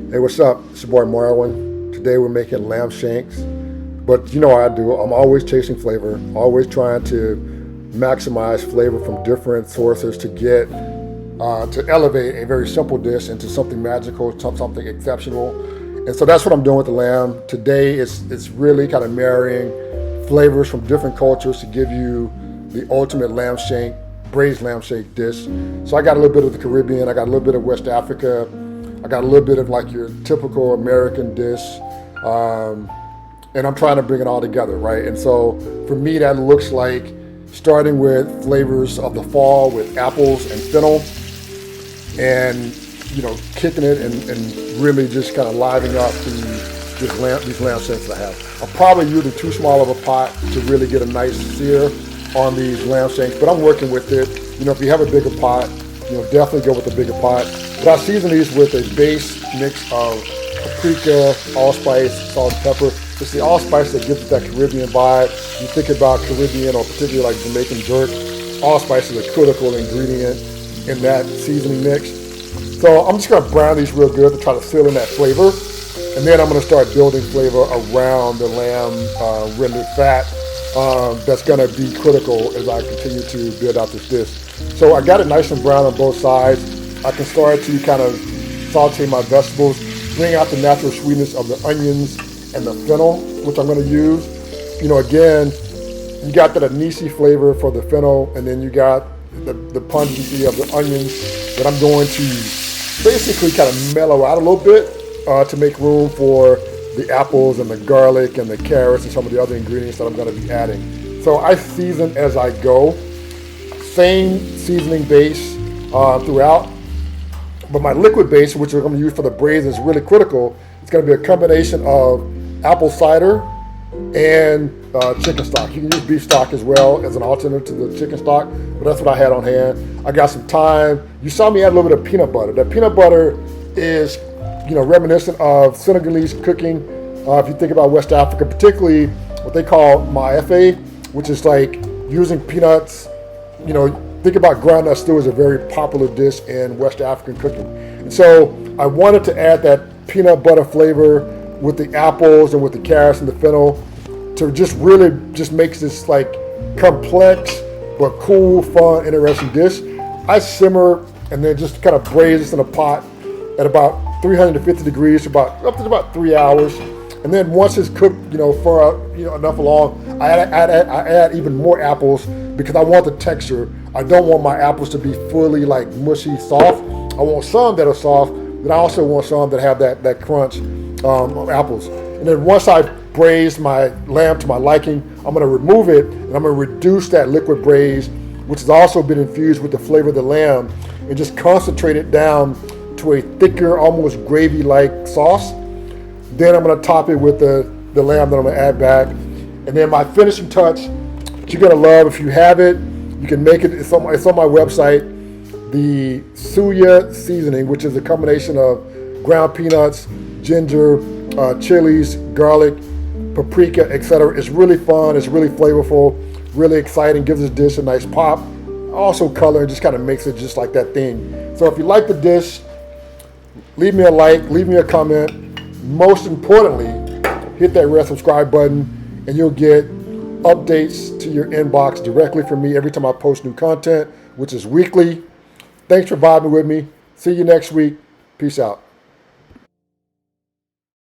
Hey, what's up? It's your boy Marwin. Today we're making lamb shanks. But you know what I do. I'm always chasing flavor, always trying to maximize flavor from different sources to get to elevate a very simple dish into something magical, something exceptional. And so that's what I'm doing with the lamb. Today it's really kind of marrying flavors from different cultures to give you the ultimate lamb shank, braised lamb shank dish. So I got a little bit of the Caribbean, I got a little bit of West Africa, I got a little bit of like your typical American dish, and I'm trying to bring it all together, right? And so for me, that looks like starting with flavors of the fall with apples and fennel, and kicking it and really just kind of livening up these lamb shanks I have. I'm probably using too small of a pot to really get a nice sear on these lamb shanks, but I'm working with it. If you have a bigger pot, definitely go with a bigger pot. But I season these with a base mix of paprika, allspice, salt, and pepper. It's the allspice that gives it that Caribbean vibe. You think about Caribbean or particularly like Jamaican jerk, allspice is a critical ingredient in that seasoning mix. So I'm just gonna brown these real good to try to seal in that flavor. And then I'm gonna start building flavor around the lamb rendered fat. That's gonna be critical as I continue to build out this dish. So I got it nice and brown on both sides. I can start to kind of saute my vegetables, bring out the natural sweetness of the onions and the fennel, which I'm going to use. Again, you got that anise flavor for the fennel, and then you got the pungency of the onions that I'm going to basically kind of mellow out a little bit to make room for the apples and the garlic and the carrots and some of the other ingredients that I'm going to be adding. So I season as I go. Same seasoning base throughout. But my liquid base, which we're going to use for the braised, is really critical. It's going to be a combination of apple cider and chicken stock. You can use beef stock as well as an alternative to the chicken stock, but that's what I had on hand. I got some thyme. You saw me add a little bit of peanut butter. That peanut butter is, reminiscent of Senegalese cooking. If you think about West Africa, particularly what they call ma'efe, which is like using peanuts. Think about groundnut stew is a very popular dish in West African cooking. And so I wanted to add that peanut butter flavor with the apples and with the carrots and the fennel to just really just makes this like complex but cool, fun, interesting dish. I simmer and then just kind of braise this in a pot at about 350 degrees up to about 3 hours. And then once it's cooked, for enough along, I add even more apples because I want the texture. I don't want my apples to be fully like mushy soft. I want some that are soft, but I also want some that have that crunch of apples. And then once I've braised my lamb to my liking, I'm going to remove it and I'm going to reduce that liquid braise, which has also been infused with the flavor of the lamb, and just concentrate it down to a thicker, almost gravy-like sauce. Then I'm going to top it with the lamb that I'm going to add back. And then my finishing touch, that you're going to love, if you have it, you can make it. It's on my website. The suya seasoning, which is a combination of ground peanuts, ginger, chilies, garlic, paprika, etc. It's really fun. It's really flavorful, really exciting. Gives this dish a nice pop. Also color, and just kind of makes it just like that thing. So if you like the dish, leave me a like, leave me a comment. Most importantly, hit that red subscribe button, and you'll get updates to your inbox directly from me every time I post new content, which is weekly. Thanks for vibing with me. See you next week. Peace out.